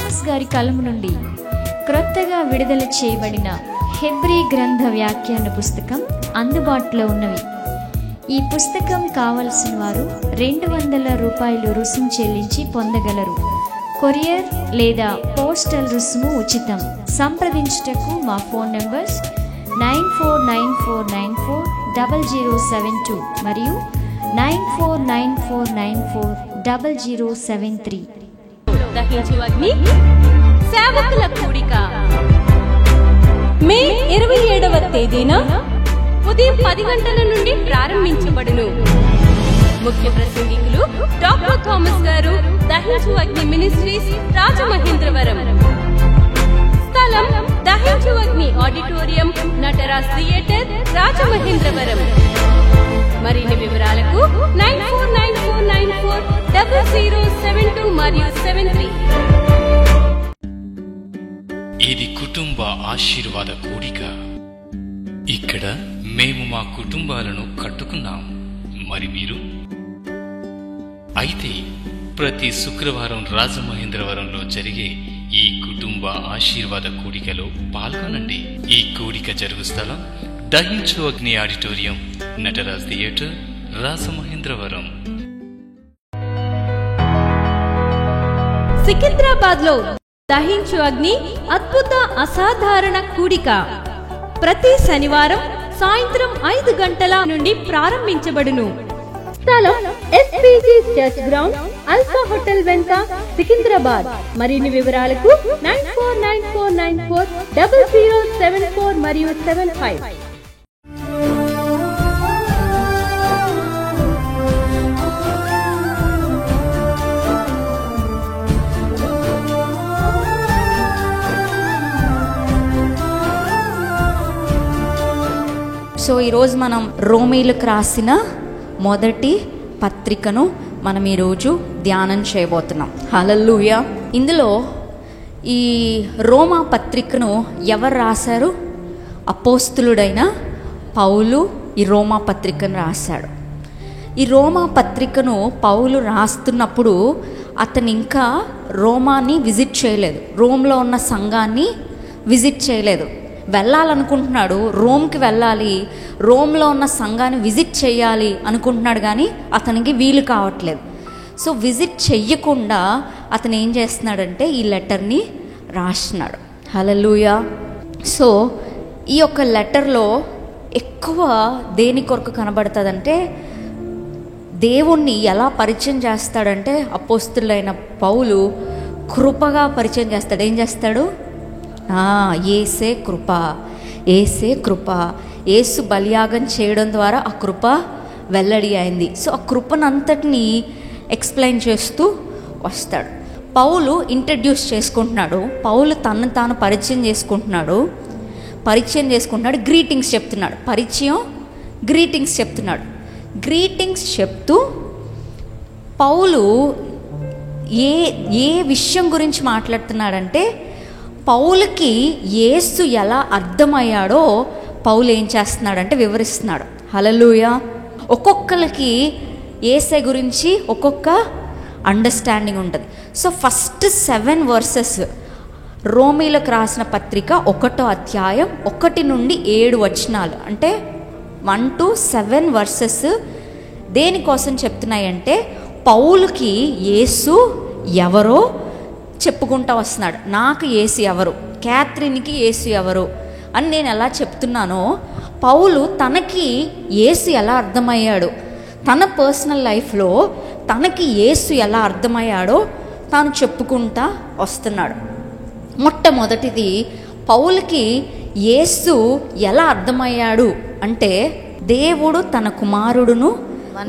Thomas గారి కలము నుండి క్రొత్తగా విడుదల చేయబడిన హెబ్రీ గ్రంథ వ్యాఖ్యాన పుస్తకం అందుబాటులో ఉన్నవి. ఈ పుస్తకం కావలసిన వారు 200 రూపాయలు రుసుము చెల్లించి పొందగలరు. కొరియర్ లేదా పోస్టల్ రుసుము ఉచితం. సంప్రదించుటకు మా ఫోన్ నంబర్స్ 9494940072 మరియు 9494940073. దహించు అగ్ని సేవకుల కూడిక మే 27వ తేదీన ఉదయం 10 గంటల నుండి ప్రారంభించబడును. ముఖ్య ప్రసంగికులు డాక్టర్ థామస్ గారు, దహించు అగ్ని మినిస్ట్రీస్, రాజమహేంద్రవరం. స్థలం దహించు అగ్ని ఆడిటోరియం, నటరాజ్ థియేటర్, రాజమహేంద్రవరం. మరిన్ని వివరాలకు 9494940072 మరియు 73. ఇది కుటుంబ ఆశీర్వాద కూడిక. ఇక్కడ మేము మా కుటుంబాలను కట్టుకున్నాం. మరి మీరు? అయితే ప్రతి శుక్రవారం రాజమహేంద్రవరంలో జరిగే ఈ కుటుంబ ఆశీర్వాద కూడికలో పాల్గొనండి. ఈ కూడిక జరుగు స్థలం దహించు అగ్ని ఆడిటోరియం, నటరాజ్ థియేటర్, రాజమహేంద్రవరం. సికింద్రాబాద్ లో దహించు అగ్ని అద్భుత అసాధారణ కూడిక ప్రతి శనివారం సాయంత్రం 5 గంటల నుండి ప్రారంభించబడును. స్థలం SPG church ground, alpha hotel వెనుక, సికింద్రాబాద్. మరిన్ని వివరాలకు 9494940074 మరియు 75. సో ఈరోజు మనం రోమీలకు రాసిన మొదటి పత్రికను మనం ఈరోజు ధ్యానం చేయబోతున్నాం. హల్లెలూయా. ఇందులో ఈ రోమా పత్రికను ఎవరు రాశారు? అపోస్తులుడైన పౌలు ఈ రోమా పత్రికను రాశాడు. ఈ రోమా పత్రికను పౌలు రాస్తున్నప్పుడు అతను ఇంకా రోమాని విజిట్ చేయలేదు, రోమ్లో ఉన్న సంఘాన్ని విజిట్ చేయలేదు. వెళ్ళాలనుకుంటున్నాడు, రోమ్కి వెళ్ళాలి, రోమ్లో ఉన్న సంఘాన్ని విజిట్ చేయాలి అనుకుంటున్నాడు, కానీ అతనికి వీలు కావట్లేదు. సో విజిట్ చెయ్యకుండా అతను ఏం చేస్తున్నాడంటే ఈ లెటర్ని రాస్తున్నాడు. హల్లెలూయా. సో ఈ యొక్క లెటర్లో ఎక్కువ దేని కొరకు కనబడుతుందంటే దేవుణ్ణి ఎలా పరిచయం చేస్తాడంటే అపోస్తులైన పౌలు కృపగా పరిచయం చేస్తాడు. ఏం చేస్తాడు? ఏసే కృప, ఏసే కృప, ఏసు బలియాగం చేయడం ద్వారా ఆ కృప వెల్లడి అయింది. సో ఆ కృపనంతటిని ఎక్స్ప్లెయిన్ చేస్తూ వస్తాడు. పౌలు ఇంట్రడ్యూస్ చేసుకుంటున్నాడు, పౌలు తనను తాను పరిచయం చేసుకుంటున్నాడు, గ్రీటింగ్స్ చెప్తున్నాడు. గ్రీటింగ్స్ చెప్తున్నాడు. గ్రీటింగ్స్ చెప్తూ పౌలు ఏ విషయం గురించి మాట్లాడుతున్నాడంటే పౌలుకి యేసు ఎలా అర్థమయ్యాడో పౌలు ఏం చేస్తున్నాడంటే వివరిస్తున్నాడు. హల్లెలూయా. ఒక్కొక్కరికి యేసే గురించి ఒక్కొక్క అండర్స్టాండింగ్ ఉంటుంది. సో ఫస్ట్ 7 వర్సెస్ రోమీలకు రాసిన పత్రిక 1వ అధ్యాయం 1 నుండి 7 వచనాలు, అంటే 1 to 7 వర్సెస్ దేనికోసం చెప్తున్నాయంటే పౌలుకి యేసు ఎవరో చెప్పుకుంటూ వస్తున్నాడు. నాకు యేసు ఎవరు, క్యాథరిన్కి యేసు ఎవరు అని నేను ఎలా చెప్తున్నానో పౌలు తనకి యేసు ఎలా అర్థమయ్యాడు, తన పర్సనల్ లైఫ్లో తనకి యేసు ఎలా అర్థమయ్యాడో తాను చెప్పుకుంటా వస్తున్నాడు. మొట్టమొదటిది పౌలుకి యేసు ఎలా అర్థమయ్యాడు అంటే దేవుడు తన కుమారుడును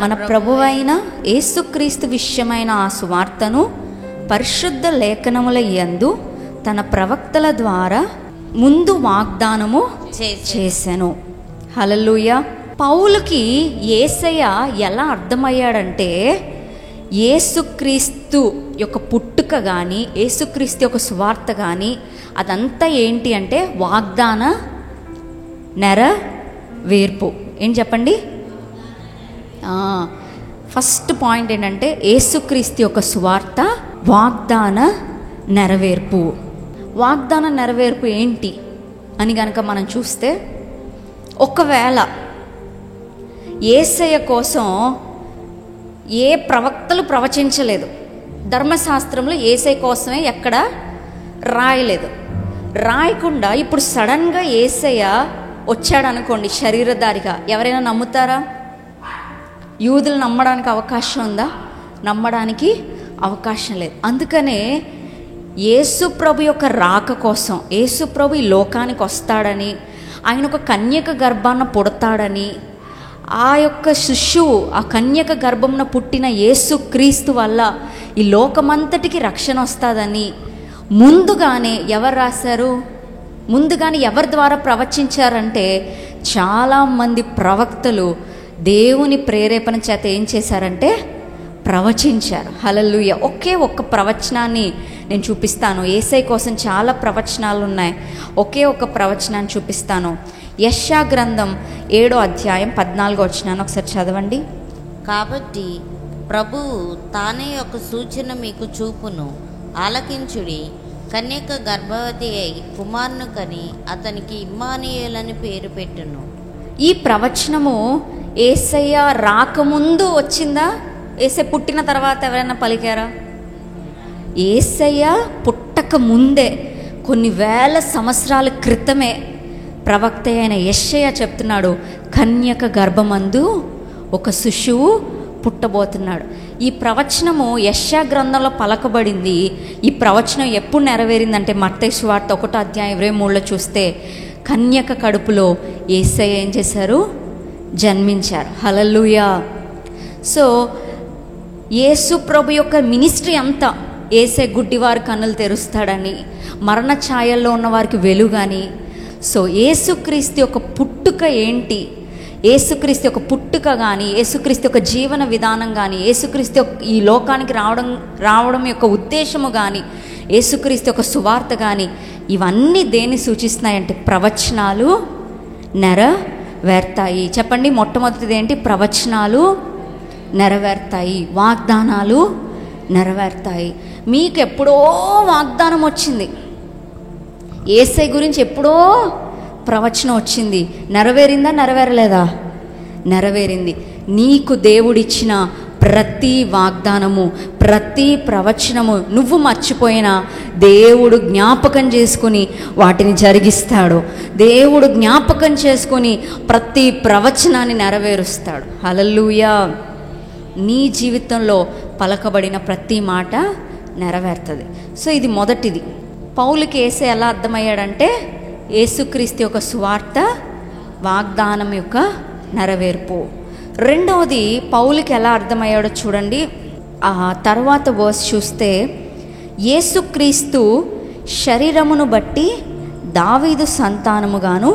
మన ప్రభువైన యేసుక్రీస్తు విషయమైన ఆ సువార్తను పరిశుద్ధ లేఖనముల యందు తన ప్రవక్తల ద్వారా ముందు వాగ్దానము చేశాను. హల్లెలూయా. పౌలుకి యేసయ్య ఎలా అర్థమయ్యాడంటే యేసుక్రీస్తు యొక్క పుట్టుక కానీ యేసుక్రీస్తు యొక్క సువార్త కానీ అదంతా ఏంటి అంటే వాగ్దాన నెరవేర్పు. ఏం చెప్పండి? ఫస్ట్ పాయింట్ ఏంటంటే యేసుక్రీస్తు యొక్క సువార్త వాగ్దాన నెరవేర్పు. వాగ్దాన నెరవేర్పు ఏంటి అని కనుక మనం చూస్తే, ఒకవేళ యేసయ్య కోసం ఏ ప్రవక్తలు ప్రవచించలేదు, ధర్మశాస్త్రంలో యేసయ్య కోసమే ఎక్కడ రాయలేదు, రాయకుండా ఇప్పుడు సడన్గా యేసయ్య వచ్చాడు అనుకోండి శరీరధారిగా, ఎవరైనా నమ్ముతారా? యూదులు నమ్మడానికి అవకాశం ఉందా? నమ్మడానికి అవకాశం లేదు. అందుకనే యేసు ప్రభు యొక్క రాక కోసం, యేసు ప్రభు ఈ లోకానికి వస్తాడని, ఆయన ఒక కన్యక గర్భాన పుడతాడని, ఆ యొక్క శిశువు ఆ కన్యక గర్భంన పుట్టిన యేసు క్రీస్తు వల్ల ఈ లోకమంతటికి రక్షణ వస్తుందని ముందుగానే ఎవరు రాశారు? ముందుగానే ఎవరి ద్వారా ప్రవచించారంటే చాలామంది ప్రవక్తలు దేవుని ప్రేరేపణ చేత ఏం చేశారంటే ప్రవచించారు. హల్లెలూయా. ఒకే ఒక్క ప్రవచనాన్ని నేను చూపిస్తాను. యేసయ్య కోసం చాలా ప్రవచనాలు ఉన్నాయి, ఒకే ఒక్క ప్రవచనాన్ని చూపిస్తాను. యెషయా గ్రంథం 7వ అధ్యాయం 14వ వచనాన్ని ఒకసారి చదవండి. కాబట్టి ప్రభువు తానే ఒక సూచన మీకు చూపును, ఆలకించుడి. కన్యక గర్భవతి అయి కుమారుని కని అతనికి ఇమ్మానుయేలని పేరు పెట్టును. ఈ ప్రవచనము యేసయ్య రాకముందు వచ్చిందా? యేసయ్య పుట్టిన తర్వాత ఎవరైనా పలికారా? యేసయ్య పుట్టక ముందే, కొన్ని వేల సంవత్సరాల క్రితమే ప్రవక్త అయిన యెషయా చెప్తున్నాడు, కన్యక గర్భమందు ఒక శిశువు పుట్టబోతున్నాడు. ఈ ప్రవచనము యెషయా గ్రంథంలో పలకబడింది. ఈ ప్రవచనం ఎప్పుడు నెరవేరిందంటే మత్తయి సువార్త 1వ అధ్యాయం 23లో చూస్తే, కన్యక కడుపులో యేసయ్య ఏం చేశారు? జన్మించారు. హల్లెలూయా. సో యేసు ప్రభు యొక్క మినిస్ట్రీ అంతా యేసయ్య గుడ్డివారి కన్నులు తెరుస్తాడని, మరణ ఛాయల్లో ఉన్న వారికి వెలుగని. సో యేసుక్రీస్తు యొక్క పుట్టుక ఏంటి, యేసుక్రీస్తు యొక్క పుట్టుక కానీ, యేసుక్రీస్తు యొక్క జీవన విధానం కానీ, యేసుక్రీస్తు ఈ లోకానికి రావడం యొక్క ఉద్దేశము కానీ, యేసుక్రీస్తు యొక్క సువార్త కానీ, ఇవన్నీ దేన్ని సూచిస్తున్నాయంటే ప్రవచనాలు నెరవేర్తాయి. చెప్పండి, మొట్టమొదటిది ఏంటి? ప్రవచనాలు నెరవేర్తాయి, వాగ్దానాలు నెరవేర్తాయి. మీకు ఎప్పుడో వాగ్దానం వచ్చింది, యేసయ్య గురించి ఎప్పుడో ప్రవచనం వచ్చింది, నెరవేరిందా? నెరవేరలేదా? నెరవేరింది. నీకు దేవుడిచ్చిన ప్రతి వాగ్దానము, ప్రతి ప్రవచనము నువ్వు మర్చిపోయినా దేవుడు జ్ఞాపకం చేసుకుని వాటిని జరిగిస్తాడు. దేవుడు జ్ఞాపకం చేసుకుని ప్రతి ప్రవచనాన్ని నెరవేరుస్తాడు. హల్లెలూయా. నీ జీవితంలో పలకబడిన ప్రతి మాట నెరవేరుతుంది. సో ఇది మొదటిది. పౌలుకి యేసయ్య ఎలా అర్థమయ్యాడంటే, యేసుక్రీస్తు యొక్క సువార్త వాగ్దానం యొక్క నెరవేర్పు. రెండవది పౌలుకి ఎలా అర్థమయ్యాడో చూడండి. ఆ తర్వాత వర్స్ చూస్తే, యేసుక్రీస్తు శరీరమును బట్టి దావీదు సంతానముగాను,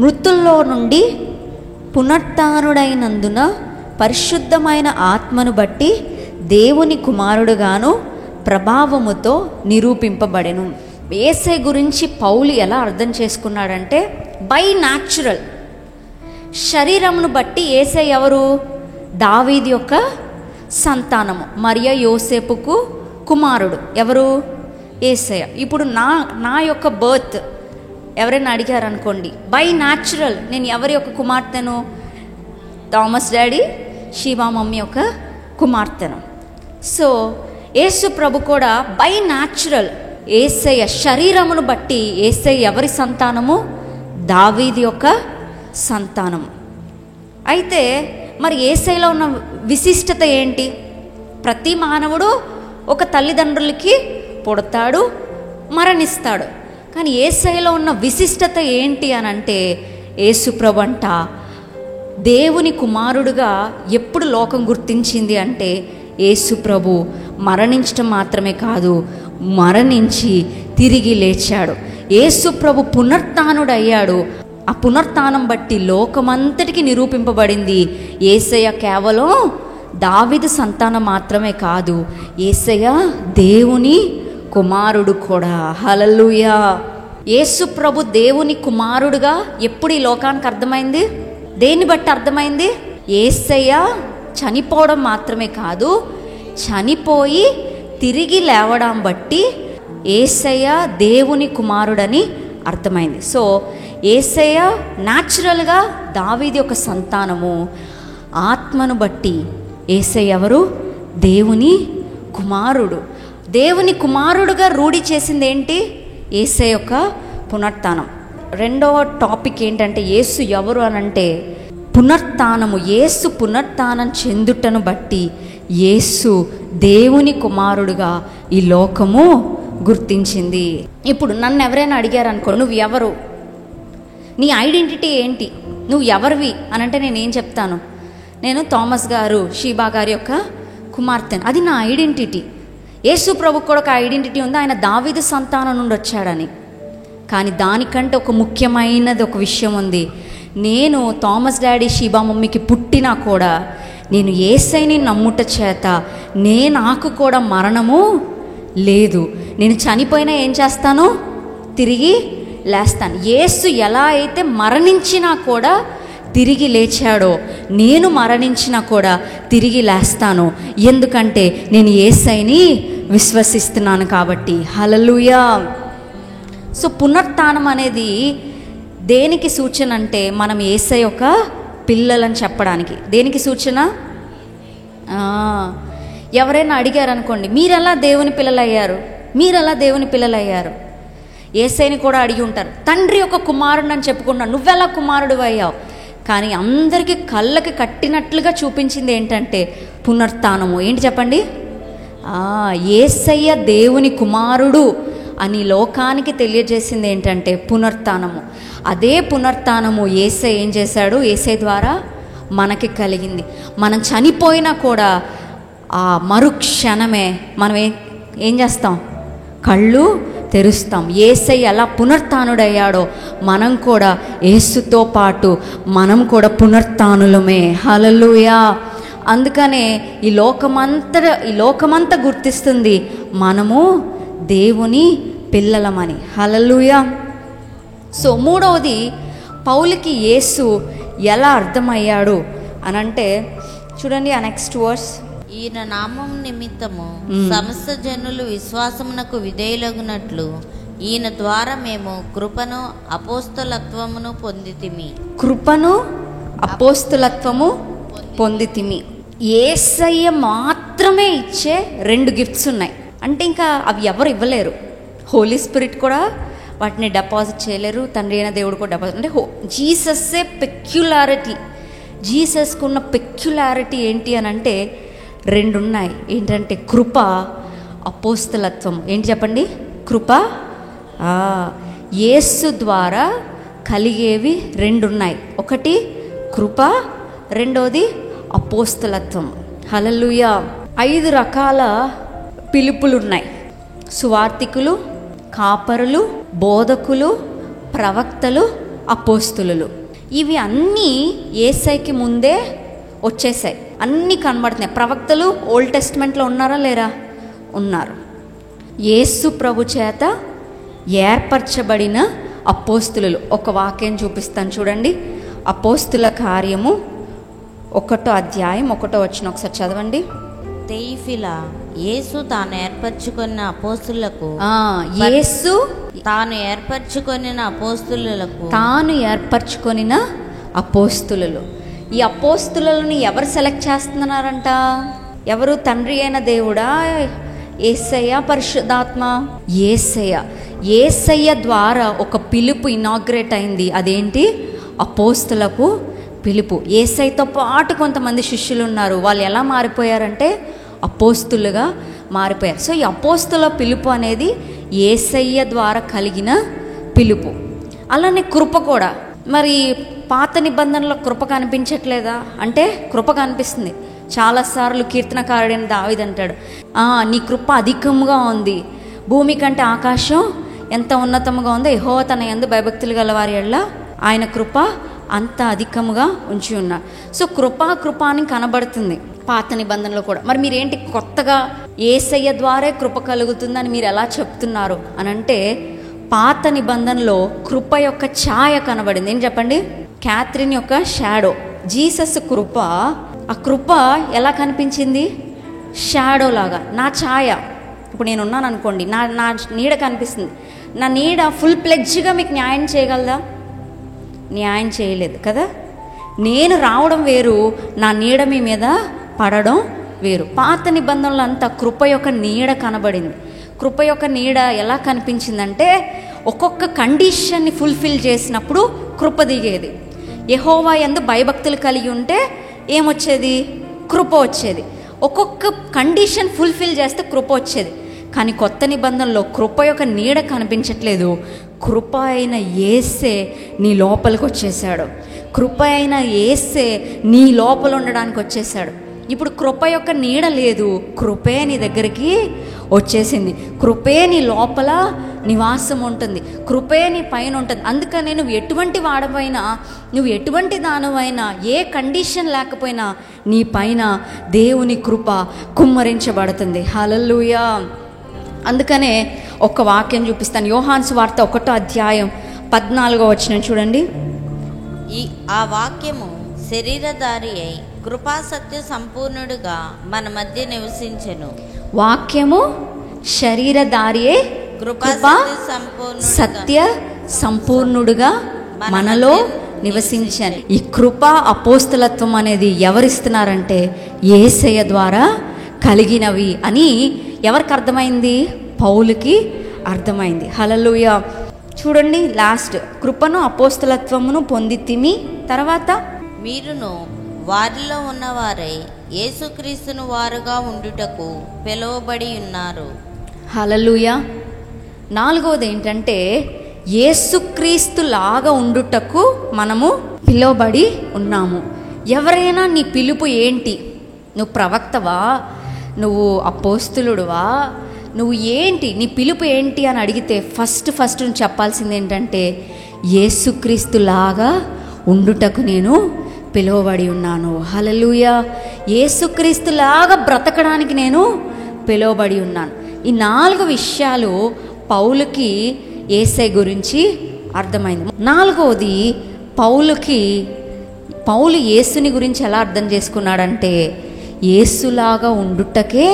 మృతుల్లో నుండి పునరుత్థానుడైనందున పరిశుద్ధమైన ఆత్మను బట్టి దేవుని కుమారుడుగాను ప్రభావముతో నిరూపింపబడెను. యేసయ్య గురించి పౌలు ఎలా అర్థం చేసుకున్నాడంటే, బై న్యాచురల్, శరీరమును బట్టి యేసయ్య ఎవరు? దావీదు యొక్క సంతానము, మరియ యోసేపుకు కుమారుడు. ఎవరు? యేసయ్య. ఇప్పుడు నా యొక్క బర్త్ ఎవరైనా అడిగారనుకోండి, బై న్యాచురల్ నేను ఎవరి యొక్క కుమార్తెను? థామస్ డాడీ, శివా మమ్మీ యొక్క కుమార్తెను. సో యేసు ప్రభు కూడా బై న్యాచురల్, యేసయ్య శరీరమును బట్టి యేసయ్య ఎవరి సంతానము? దావీదు యొక్క సంతానము. అయితే మరి యేసయ్యలో ఉన్న విశిష్టత ఏంటి? ప్రతి మానవుడు ఒక తల్లిదండ్రులకి పుడతాడు, మరణిస్తాడు. కానీ యేసయ్యలో ఉన్న విశిష్టత ఏంటి అని అంటే, యేసు ప్రభు అంట దేవుని కుమారుడుగా ఎప్పుడు లోకం గుర్తించింది అంటే, యేసు ప్రభు మరణించడం మాత్రమే కాదు, మరణించి తిరిగి లేచాడు. యేసు ప్రభు పునరుత్థానుడయ్యాడు. ఆ పునరుత్థానం బట్టి లోకమంతటికి నిరూపింపబడింది, యేసయ్య కేవలం దావీదు సంతానం మాత్రమే కాదు, యేసయ్య దేవుని కుమారుడు కూడా. హల్లెలూయా. యేసు ప్రభు దేవుని కుమారుడుగా ఎప్పుడు ఈ లోకానికి అర్థమైంది? దేన్ని బట్టి అర్థమైంది? యేసయ్య చనిపోవడం మాత్రమే కాదు, చనిపోయి తిరిగి లేవడం బట్టి యేసయ్య దేవుని కుమారుడని అర్థమైంది. సో యేసయ్య న్యాచురల్గా దావీదు యొక్క సంతానము. ఆత్మను బట్టి యేసయ్య ఎవరు? దేవుని కుమారుడు. దేవుని కుమారుడుగా రూఢి చేసింది ఏంటి? యేసయ్య యొక్క పునరుత్థానం. రెండవ టాపిక్ ఏంటంటే యేసు ఎవరు అనంటే పునరుత్థానము. యేసు పునరుత్థానం చెందుటను బట్టి యేసు దేవుని కుమారుడుగా ఈ లోకము గుర్తించింది. ఇప్పుడు నన్ను ఎవరైనా అడిగారు అనుకో, నువ్వు ఎవరు, నీ ఐడెంటిటీ ఏంటి, నువ్వు ఎవరివి అనంటే నేనేం చెప్తాను? నేను థామస్ గారు షీబా గారి యొక్క కుమార్తెను. అది నా ఐడెంటిటీ. యేసు ప్రభుకు కూడా ఒక ఐడెంటిటీ ఉంది, ఆయన దావీదు సంతానం నుండి వచ్చాడని. కానీ దానికంటే ఒక ముఖ్యమైనది ఒక విషయం ఉంది. నేను థామస్ డాడీ షీబా మమ్మీకి పుట్టినా కూడా నేను యేసయ్యని నమ్ముట చేత నాకు కూడా మరణము లేదు. నేను చనిపోయినా ఏం చేస్తాను? తిరిగి లేస్తాను. యేసు ఎలా అయితే మరణించినా కూడా తిరిగి లేచాడో, నేను మరణించినా కూడా తిరిగి లేస్తాను. ఎందుకంటే నేను యేసయ్యని విశ్వసిస్తున్నాను కాబట్టి. హల్లెలూయా. సో పునరుత్థానం అనేది దేనికి సూచన అంటే మనం యేసయ్య యొక్క పిల్లలని చెప్పడానికి. దేనికి సూచన? ఎవరైనా అడిగారు అనుకోండి, మీరెలా దేవుని పిల్లలయ్యారు, మీరెలా దేవుని పిల్లలయ్యారు? యేసయ్యని కూడా అడిగి ఉంటారు. తండ్రి యొక్క కుమారుడు అని చెప్పుకుంటాను, నువ్వెలా కుమారుడు అయ్యావు? కానీ అందరికీ కళ్ళకి కట్టినట్లుగా చూపించింది ఏంటంటే పునరుత్థానము. ఏంటి చెప్పండి? యేసయ్య దేవుని కుమారుడు అని లోకానికి తెలియజేసింది ఏంటంటే పునరుత్థానము. అదే పునరుత్థానము యేసయ్య ఏం చేశాడు? యేసయ్య ద్వారా మనకి కలిగింది. మనం చనిపోయినా కూడా ఆ మరుక్షణమే మనం ఏం చేస్తాం? కళ్ళు తెరుస్తాం. యేసయ్య ఎలా పునరుత్థానుడయ్యాడో మనం కూడా యేసుతో పాటు మనం కూడా పునరుత్థానులమే. హల్లెలూయా. అందుకనే ఈ లోకమంతా గుర్తిస్తుంది మనము దేవుని పిల్లలమని. హల్లెలూయా. సో మూడవది, పౌలుకి యేసు ఎలా అర్థమయ్యాడు అనంటే చూడండి ఆ నెక్స్ట్ వర్స్. ఈయన నామం నిమిత్తము సమస్త జనులు విశ్వాసమునకు విధేయులగునట్లు ఈయన ద్వారా మేము కృపను అపోస్తలత్వమును పొందితిమి. కృపను అపోస్తలత్వము పొందితిమి. యేసయ్య మాత్రమే ఇచ్చే 2 గిఫ్ట్స్ ఉన్నాయి. అంటే ఇంకా అవి ఎవరు ఇవ్వలేరు. హోలీ స్పిరిట్ కూడా వాటిని డిపాజిట్ చేయలేరు, తండ్రి అయిన దేవుడు కూడా డిపాజిట్. అంటే జీసస్సే పెక్యులారిటీ. జీసస్కు ఉన్న పెక్యులారిటీ ఏంటి అని అంటే 2 ఉన్నాయి. ఏంటంటే కృప, అపోస్తలత్వం. ఏంటి చెప్పండి? కృప. యేసు ద్వారా కలిగేవి 2 ఉన్నాయి. ఒకటి కృప, రెండోది అపోస్తలత్వం. హల్లెలూయా. 5 రకాల పిలుపులు ఉన్నాయి. సువార్తికులు, కాపరులు, బోధకులు, ప్రవక్తలు, అపోస్తులు. ఇవి అన్నీ యేసయ్యకి ముందే వచ్చేసాయి, అన్నీ కనబడుతున్నాయి. ప్రవక్తలు ఓల్డ్ టెస్ట్మెంట్లో ఉన్నారా లేరా? ఉన్నారు. యేసు ప్రభు చేత ఏర్పరచబడిన అపోస్తులు. ఒక వాక్యం చూపిస్తాను చూడండి. అపోస్తుల కార్యము 1వ అధ్యాయం 1వ వచనం ఒకసారి చదవండి. తెయిఫిలా, యేసు తాను ఏర్పరచుకున్న అపోస్తులకు, యేసు తాను ఏర్పరచుకొనిన అపోస్తులకు, తాను ఏర్పరచుకొనిన అపోస్తులు. ఈ అపోస్తులని ఎవరు సెలెక్ట్ చేస్తున్నారంట? ఎవరు? తండ్రి అయిన దేవుడా, యేసయ్య, పరిశుద్ధాత్మ? యేసయ్య. యేసయ్య ద్వారా ఒక పిలుపు ఇనాగ్రేట్ అయింది. అదేంటి? అపోస్తులకు పిలుపు. యేసయ్యతో పాటు కొంతమంది శిష్యులు ఉన్నారు. వాళ్ళు ఎలా మారిపోయారంటే అపోస్తులుగా మారిపోయారు. సో ఈ అపోస్తుల పిలుపు అనేది యేసయ్య ద్వారా కలిగిన పిలుపు. అలానే కృప కూడా. మరి పాత నిబంధనలో కృప కనిపించట్లేదా అంటే కృప కనిపిస్తుంది. చాలాసార్లు కీర్తనకారుడైన దావీదు అంటాడు, నీ కృప అధికంగా ఉంది, భూమి కంటే ఆకాశం ఎంత ఉన్నతంగా ఉందో యెహోవా తన యందు భయభక్తులు గల వారి యెడల ఆయన కృప అంత అధికముగా ఉంచి ఉన్నారు. సో కృప అని కనబడుతుంది పాత నిబంధనలో కూడా. మరి మీరేంటి కొత్తగా యేసయ్య ద్వారే కృప కలుగుతుందని మీరు ఎలా చెప్తున్నారు అని అంటే, పాత నిబంధనలో కృప యొక్క ఛాయ కనబడింది. ఏం చెప్పండి? క్యాథరిన్ యొక్క షాడో. జీసస్ కృప, ఆ కృప ఎలా కనిపించింది? షాడో లాగా. నా ఛాయ, ఇప్పుడు నేను ఉన్నాను అనుకోండి, నా నా నీడ కనిపిస్తుంది. నా నీడ ఫుల్ ప్లెడ్జ్గా మీకు న్యాయం చేయగలదా? న్యాయం చేయలేదు కదా. నేను రావడం వేరు, నా నీడ మీ మీద పడడం వేరు. పాత నిబంధనలు అంతా కృప యొక్క నీడ కనబడింది. కృప యొక్క నీడ ఎలా కనిపించిందంటే ఒక్కొక్క కండిషన్ని ఫుల్ఫిల్ చేసినప్పుడు కృప దిగేది. యెహోవా యందు భయభక్తులు కలిగి ఉంటే ఏమొచ్చేది? కృప వచ్చేది. ఒక్కొక్క కండిషన్ ఫుల్ఫిల్ చేస్తే కృప వచ్చేది. కానీ కొత్త నిబంధనలో కృప యొక్క నీడ కనిపించట్లేదు. కృప అయిన యేసే నీ లోపలికి వచ్చేసాడు. కృప అయిన యేసే నీ లోపల ఉండడానికి వచ్చేసాడు. ఇప్పుడు కృప యొక్క నీడ లేదు, కృపే నీ దగ్గరికి వచ్చేసింది. కృపే నీ లోపల నివాసం ఉంటుంది, కృపే నీ పైన ఉంటుంది. అందుకనే నువ్వు ఎటువంటి వాడమైనా, నువ్వు ఎటువంటి దానివైనా, ఏ కండిషన్ లేకపోయినా నీ పైన దేవుని కృప కుమ్మరించబడుతుంది. హల్లెలూయా. అందుకనే ఒక వాక్యం చూపిస్తాను. యోహాను సువార్త 1వ అధ్యాయం 14వ వచనం చూడండి. ఆ వాక్యము శరీరధారి అయి కృపా సత్య సంపూర్ణుడుగా మన మధ్య నివసించెను. వాక్యము శరీరధారియే కృపా సత్య సంపూర్ణుడుగా మనలో నివసించాను. ఈ కృప అపోస్తలత్వం అనేది ఎవరిస్తున్నారంటే యేసయ్య ద్వారా కలిగినవి అని ఎవరికి అర్థమైంది? పౌలుకి అర్థమైంది. హల్లెలూయా. చూడండి, లాస్ట్ కృపను అపోస్తలత్వమును పొందితిమి, తర్వాత మీరును వారిలో ఉన్నవారై యేసుక్రీస్తును వారుగా ఉండుటకు పిలువబడి ఉన్నారు. హల్లెలూయా. 4వది ఏంటంటే యేసుక్రీస్తు లాగా ఉండుటకు మనము పిలువబడి ఉన్నాము. ఎవరైనా నీ పిలుపు ఏంటి? నువ్వు ప్రవక్తవా? నువ్వు అపోస్తులుడువా? నువ్వు ఏంటి? నీ పిలుపు ఏంటి అని అడిగితే ఫస్ట్ నువ్వు చెప్పాల్సింది ఏంటంటే యేసుక్రీస్తు లాగా ఉండుటకు నేను పిలువబడి ఉన్నాను. హల్లెలూయా. యేసుక్రీస్తు లాగా బ్రతకడానికి నేను పిలువబడి ఉన్నాను. ఈ 4 విషయాలు పౌలుకి యేసయ్య గురించి అర్థమైంది. 4వది పౌలు యేసుని గురించి ఎలా అర్థం చేసుకున్నాడంటే యేసులాగా ఉండుటకే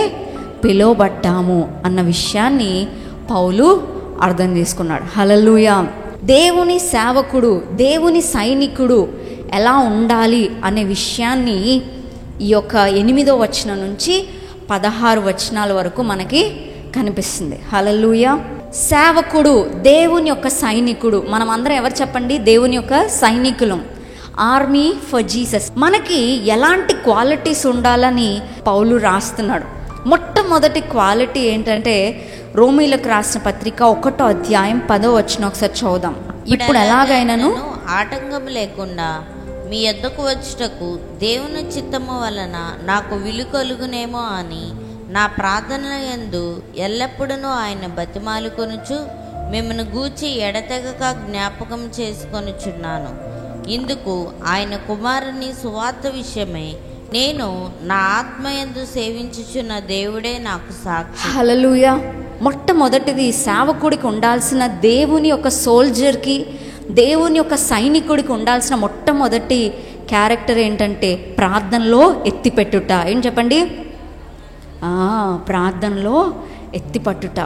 పిలువబడ్డాము అన్న విషయాన్ని పౌలు అర్థం చేసుకున్నాడు. హల్లెలూయా. దేవుని సేవకుడు, దేవుని సైనికుడు ఎలా ఉండాలి అనే విషయాన్ని ఈ యొక్క 8వ వచనం నుంచి 16 వచనాల వరకు మనకి కనిపిస్తుంది. హల్లెలూయా. సేవకుడు, దేవుని యొక్క సైనికుడు. మనం అందరం ఎవరు చెప్పండి? దేవుని యొక్క సైనికులం. Army for Jesus. మనకి ఎలాంటి క్వాలిటీస్ ఉండాలని పౌలు రాస్తున్నాడు. మొట్టమొదటి క్వాలిటీ ఏంటంటే రోమీలకు రాసిన పత్రిక 1వ అధ్యాయం 10వ వచనం ఒకసారి చూద్దాం. ఇప్పుడు ఎలాగైనాను ఆటంకం లేకుండా మీ యొద్దకు వచ్చుటకు దేవుని చిత్తము వలన నాకు విలు కలుగునేమో అని నా ప్రార్థనల యందు ఎల్లప్పుడూ ఆయన బతిమాలుకొనుచు మిమ్మల్ని గూర్చి ఎడతెగక జ్ఞాపకం చేసుకొనుచున్నాను. ఇందుకు ఆయన కుమారుని సువార్త విషయమై నేను నా ఆత్మయందు సేవించుచున్న దేవుడే నాకు సాక్షి. హల్లెలూయా. మొట్టమొదటిది సేవకుడికి ఉండాల్సిన, దేవుని యొక్క సోల్జర్కి, దేవుని యొక్క సైనికుడికి ఉండాల్సిన మొట్టమొదటి క్యారెక్టర్ ఏంటంటే ప్రార్థనలో ఎత్తిపెట్టుట. ఏం చెప్పండి? ప్రార్థనలో ఎత్తిపట్టుట.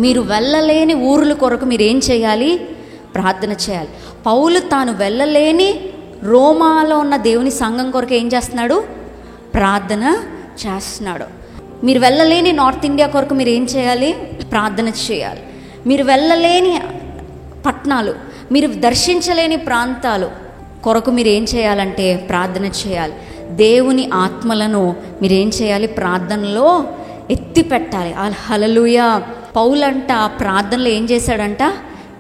మీరు వెళ్ళలేని ఊర్ల కొరకు మీరు ఏం చేయాలి? ప్రార్థన చేయాలి. పౌలు తాను వెళ్ళలేని రోమాలో ఉన్న దేవుని సంఘం కొరకు ఏం చేస్తున్నాడు? ప్రార్థన చేస్తున్నాడు. మీరు వెళ్ళలేని నార్త్ ఇండియా కొరకు మీరు ఏం చేయాలి? ప్రార్థన చేయాలి. మీరు వెళ్ళలేని పట్టణాలు, మీరు దర్శించలేని ప్రాంతాలు కొరకు మీరు ఏం చేయాలంటే ప్రార్థన చేయాలి. దేవుని ఆత్మలను మీరేం చేయాలి? ప్రార్థనలో ఎత్తి పెట్టాలి. హల్లెలూయా. పౌలంట ప్రార్థనలో ఏం చేశాడంట?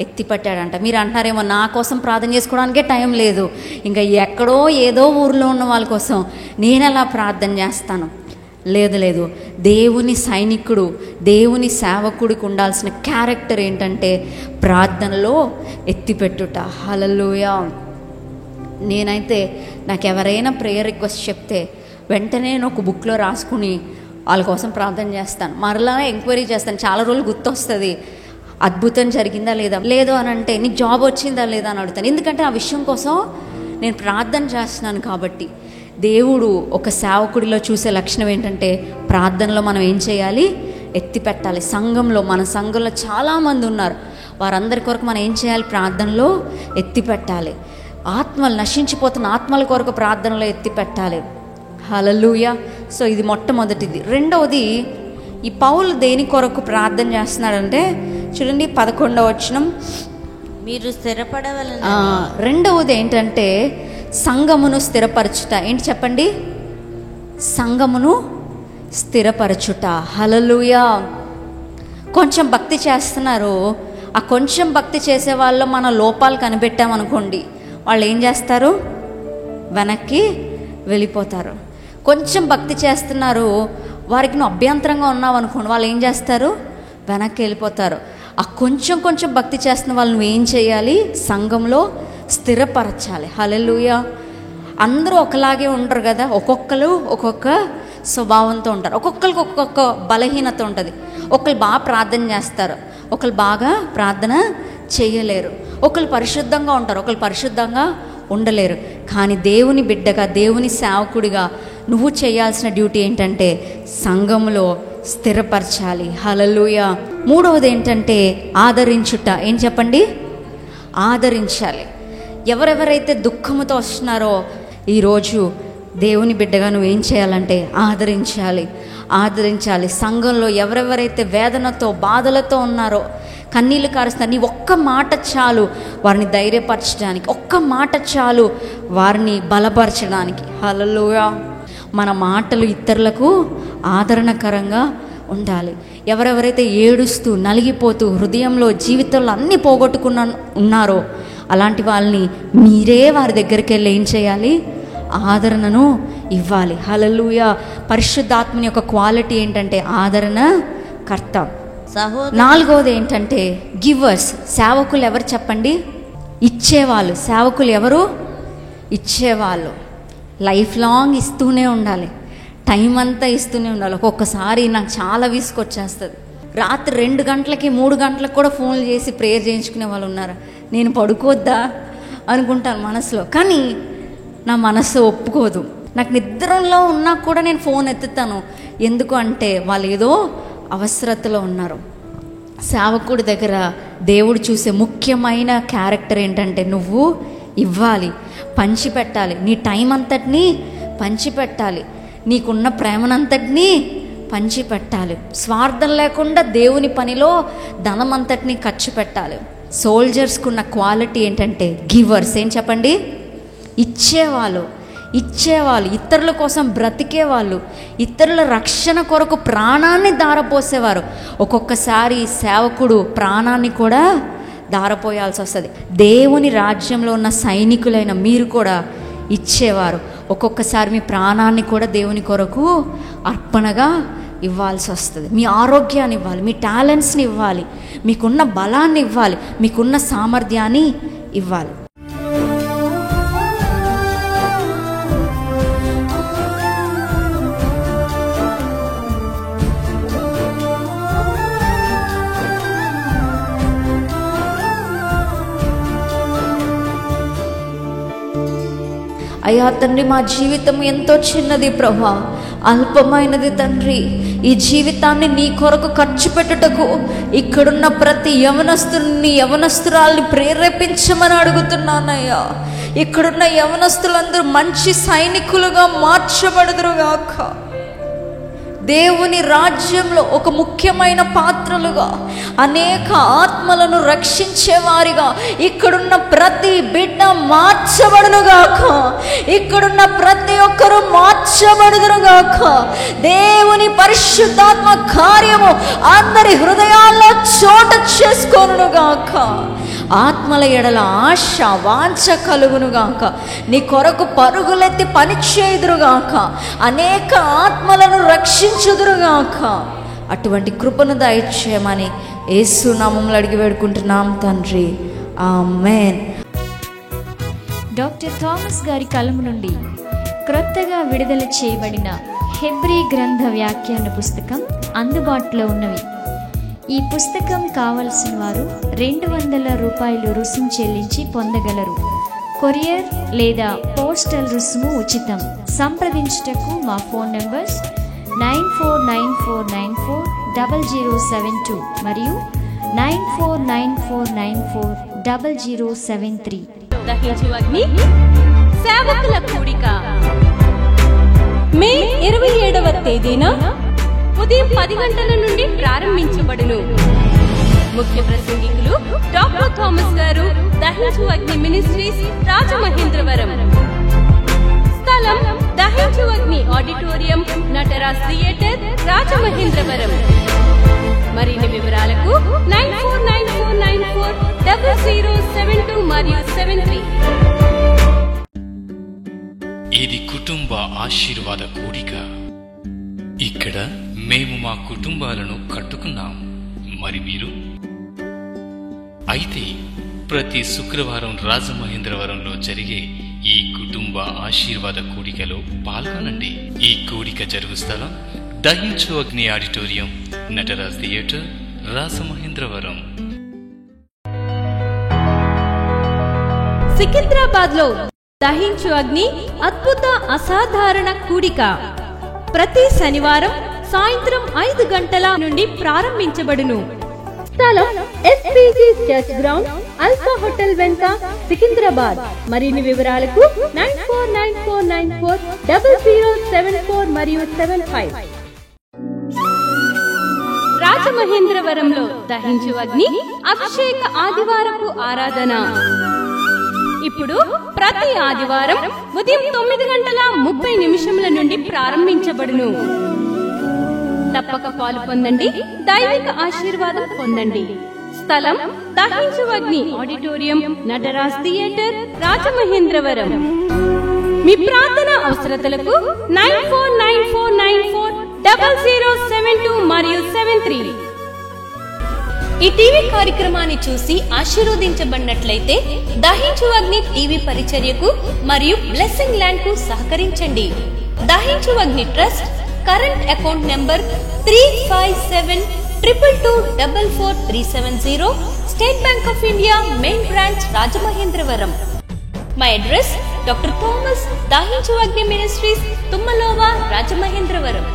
ఎత్తిపట్టాడంట. మీరు అంటారేమో నా కోసం ప్రార్థన చేసుకోవడానికే టైం లేదు, ఇంకా ఎక్కడో ఏదో ఊరిలో ఉన్న వాళ్ళ కోసం నేను ఎలా ప్రార్థన చేస్తాను? లేదు. దేవుని సైనికుడు, దేవుని సేవకుడికి ఉండాల్సిన క్యారెక్టర్ ఏంటంటే ప్రార్థనలో ఎత్తిపెట్టుట. హల్లెలూయా. నేనైతే నాకు ఎవరైనా ప్రేయర్ రిక్వెస్ట్ చెప్తే వెంటనే నేను ఒక బుక్లో రాసుకుని వాళ్ళ కోసం ప్రార్థన చేస్తాను. మరలా ఎంక్వైరీ చేస్తాను. చాలా రోజులు గుర్తొస్తుంది, అద్భుతం జరిగిందా లేదా, లేదు అని అంటే నీకు జాబ్ వచ్చిందా లేదా అని అడుగుతాను. ఎందుకంటే ఆ విషయం కోసం నేను ప్రార్థన చేస్తున్నాను. కాబట్టి దేవుడు ఒక సేవకుడిలో చూసే లక్షణం ఏంటంటే ప్రార్థనలో మనం ఏం చేయాలి? ఎత్తి పెట్టాలి. సంఘంలో, మన సంఘంలో చాలామంది ఉన్నారు, వారందరి కొరకు మనం ఏం చేయాలి? ప్రార్థనలో ఎత్తి పెట్టాలి. ఆత్మలు, నశించిపోతున్న ఆత్మల కొరకు ప్రార్థనలో ఎత్తి పెట్టాలి. హల్లెలూయా. సో ఇది మొట్టమొదటిది. రెండవది, ఈ పౌలు దేని కొరకు ప్రార్థన చేస్తున్నాడంటే చూడండి 11వ వచనం, మీరు స్థిరపడవలన. రెండవది ఏంటంటే సంఘమును స్థిరపరచుట. ఏంటి చెప్పండి? సంఘమును స్థిరపరచుట. హల్లెలూయా. కొంచెం భక్తి చేస్తున్నారు, ఆ కొంచెం భక్తి చేసే వాళ్ళు మన లోపాలు కనిపెట్టామనుకోండి, వాళ్ళు ఏం చేస్తారు? వెనక్కి వెళ్ళిపోతారు. కొంచెం భక్తి చేస్తున్నారు, వారికి నువ్వు అభ్యంతరంగా ఉన్నావు అనుకోండి, వాళ్ళు ఏం చేస్తారు? వెనక్కి వెళ్ళిపోతారు. ఆ కొంచెం భక్తి చేస్తున్న వాళ్ళు నువ్వేం చేయాలి? సంఘంలో స్థిరపరచాలి. హల్లెలూయా. అందరూ ఒకలాగే ఉండరు కదా, ఒక్కొక్కరు ఒక్కొక్క స్వభావంతో ఉంటారు, ఒక్కొక్కరికి ఒక్కొక్క బలహీనత ఉంటుంది. ఒకళ్ళు బాగా ప్రార్థన చేస్తారు, ఒకళ్ళు బాగా ప్రార్థన చేయలేరు. ఒకళ్ళు పరిశుద్ధంగా ఉంటారు, ఒకళ్ళు పరిశుద్ధంగా ఉండలేరు. కానీ దేవుని బిడ్డగా, దేవుని సేవకుడిగా నువ్వు చేయాల్సిన డ్యూటీ ఏంటంటే సంఘంలో స్థిరపరచాలి. హల్లెలూయా. మూడవది ఏంటంటే ఆదరించుట. ఏం చెప్పండి? ఆదరించాలి. ఎవరెవరైతే దుఃఖముతో వస్తున్నారో ఈరోజు దేవుని బిడ్డగా నువ్వేం చేయాలంటే ఆదరించాలి. సంఘంలో ఎవరెవరైతే వేదనతో, బాధలతో ఉన్నారో, కన్నీళ్ళు కారుస్తున్నారు, నీ ఒక్క మాట చాలు వారిని ధైర్యపరచడానికి, ఒక్క మాట చాలు వారిని బలపరచడానికి. హల్లెలూయా. మన మాటలు ఇతరులకు ఆదరణకరంగా ఉండాలి. ఎవరెవరైతే ఏడుస్తూ, నలిగిపోతూ, హృదయంలో, జీవితంలో అన్నీ ఉన్నారో అలాంటి వాళ్ళని మీరే వారి దగ్గరికి వెళ్ళి ఏం చేయాలి? ఆదరణను ఇవ్వాలి. హల్లెలూయా. పరిశుద్ధాత్మని యొక్క క్వాలిటీ ఏంటంటే ఆదరణ కర్త. నాలుగవది ఏంటంటే గివర్స్. సేవకులు ఎవరు చెప్పండి? ఇచ్చేవాళ్ళు. సేవకులు ఎవరు? ఇచ్చేవాళ్ళు. లైఫ్ లాంగ్ ఇస్తూనే ఉండాలి, టైం అంతా ఇస్తూనే ఉండాలి. ఒక్కొక్కసారి నాకు చాలా విసుకొచ్చేస్తుంది. రాత్రి 2 గంటలకి 3 గంటలకు కూడా ఫోన్లు చేసి ప్రేయర్ చేయించుకునే వాళ్ళు ఉన్నారు. నేను పడుకోవద్దా అనుకుంటాను మనసులో, కానీ నా మనసు ఒప్పుకోదు. నాకు నిద్రలో ఉన్నా కూడా నేను ఫోన్ ఎత్తుతాను. ఎందుకు అంటే వాళ్ళు ఏదో అవసరతలో ఉన్నారు. సేవకుడి దగ్గర దేవుడు చూసే ముఖ్యమైన క్యారెక్టర్ ఏంటంటే నువ్వు ఇవ్వాలి, పంచిపెట్టాలి. నీ టైం అంతటినీ పంచిపెట్టాలి, నీకున్న ప్రేమనంతటినీ పంచిపెట్టాలి. స్వార్థం లేకుండా దేవుని పనిలో ధనం అంతటినీ ఖర్చు పెట్టాలి. సోల్జర్స్కున్న క్వాలిటీ ఏంటంటే గివర్స్. ఏం చెప్పండి? ఇచ్చేవాళ్ళు. ఇతరుల కోసం బ్రతికేవాళ్ళు, ఇతరుల రక్షణ కొరకు ప్రాణాన్ని ధారపోసేవారు. ఒక్కొక్కసారి సేవకుడు ప్రాణాన్ని కూడా ధారపోయాల్సి వస్తుంది. దేవుని రాజ్యంలో ఉన్న సైనికులైన మీరు కూడా ఇచ్చేవారు. ఒక్కొక్కసారి మీ ప్రాణాన్ని కూడా దేవుని కొరకు అర్పణగా ఇవ్వాల్సి వస్తుంది. మీ ఆరోగ్యాన్ని ఇవ్వాలి, మీ టాలెంట్స్ని ఇవ్వాలి, మీకున్న బలాన్ని ఇవ్వాలి, మీకున్న సామర్థ్యాన్ని ఇవ్వాలి. అయ్యా తండ్రి, మా జీవితం ఎంతో చిన్నది ప్రభా, అల్పమైనది తండ్రి. ఈ జీవితాన్ని నీ కొరకు ఖర్చు పెట్టుటకు ఇక్కడున్న ప్రతి యవనస్తుని, యవనస్తురాల్ని ప్రేరేపించమని అడుగుతున్నానయ్యా. ఇక్కడున్న యవనస్తులందరూ మంచి సైనికులుగా మార్చబడుదురుగాక. దేవుని రాజ్యంలో ఒక ముఖ్యమైన పాత్రలుగా, అనేక ఆత్మలను రక్షించేవారిగా ఇక్కడున్న ప్రతి బిడ్డ మార్చబడునుగాక. ఇక్కడున్న ప్రతి ఒక్కరూ మార్చబడుదురుగాక. దేవుని పరిశుద్ధాత్మ కార్యము అందరి హృదయాల్లో చోటు చేసుకోనుగాక. ఆత్మల ఎడల ఆశ, వాంఛ కలుగునుగాక. నీ కొరకు పరుగులెత్తి పని చేయుదురుగాక. అనేక ఆత్మలను రక్షించుదురుగాక. అటువంటి కృపను దయచేయమని యేసు నామములో అడిగి వేడుకుంటున్నాం తండ్రి, ఆమేన్. డాక్టర్ థామస్ గారి కలము నుండి క్రొత్తగా విడుదల చేయబడిన హెబ్రీ గ్రంథ వ్యాఖ్యాన పుస్తకం అందుబాటులో ఉన్నవి. ఈ పుస్తకం కావలసిన వారు $200 రుసుము చెల్లించి పొందగలరు. కొరియర్ లేదా పోస్టల్ రుసుము ఉచితం. సంప్రదించుటకు మా ఫోన్ నంబర్స్ 949494 0072 మరియు 9494940073. దహించు అగ్ని సేవకుల కూడిక మే 27వ తేదీన ఉదయం 10 గంటల నుండి ప్రారంభించబడును. ముఖ్య ప్రసంగికులు డాక్టర్ థామస్ గారు, దహించు అగ్ని మినిస్ట్రీస్, రాజమహేంద్రవరం. స్థలం దహించు అగ్ని ఆడిటోరియం, నటరాజ్ థియేటర్, రాజమహేంద్రవరం. మరిన్ని వివరాలకు 9494940072 మరియు 73. ఇది కుటుంబ ఆశీర్వాద కూడిక. ఇక్కడ మేము మా కుటుంబాలను కట్టుకున్నాం. మరి మీరు? అయితే ప్రతి శుక్రవారం రాజమహేంద్రవరంలో జరిగే ఈ కుటుంబ ఆశీర్వాద కూడికలో పాల్గొనండి. ఈ కూడిక జరుగు స్థలం దహించు అగ్ని ఆడిటోరియం, నటరాజ్ థియేటర్, రాజమహేంద్రవరం. సికింద్రాబాద్ లో దహించు అగ్ని అద్భుత అసాధారణ కూడిక ప్రతి శనివారం సాయంత్రం 5 గంటల నుండి ప్రారంభించబడును. స్థలం SPG church ground, alpha hotel వెనుక, సికింద్రాబాద్. మరిన్ని వివరాలకు 9494940074 మరియు 75. రాజమహేంద్రవరంలో దహించు అగ్ని అభిషేక ఆదివారపు ఆరాధన ఇప్పుడు ప్రతి ఆదివారం ఉదయం 9:30 నుండి ప్రారంభించబడును. తప్పక పాలు పొందండి, దైవిక ఆశీర్వాదం పొందండి. స్థలం దహించు అగ్ని ఆడిటోరియం, నటరాజ్ థియేటర్, రాజమహేంద్రవరం. మీ ప్రార్థన అవసరతలకు 9494940072 మరియు 73. ఈ టీవీ కార్యక్రమాన్ని చూసి ఆశీర్వదించబడినట్లయితే దహించు అగ్ని టీవీ పరిచర్యకు మరియు బ్లెస్సింగ్ ల్యాండ్ కు సహకరించండి. దహించు అగ్ని trust current account number 357222444370, state bank of India main branch, Rajamahendravaram. మా అడ్రస్ డాక్టర్ థామస్, దహించు అగ్ని మినిస్ట్రీస్, తుమ్మలోవా, రాజమహేంద్రవరం.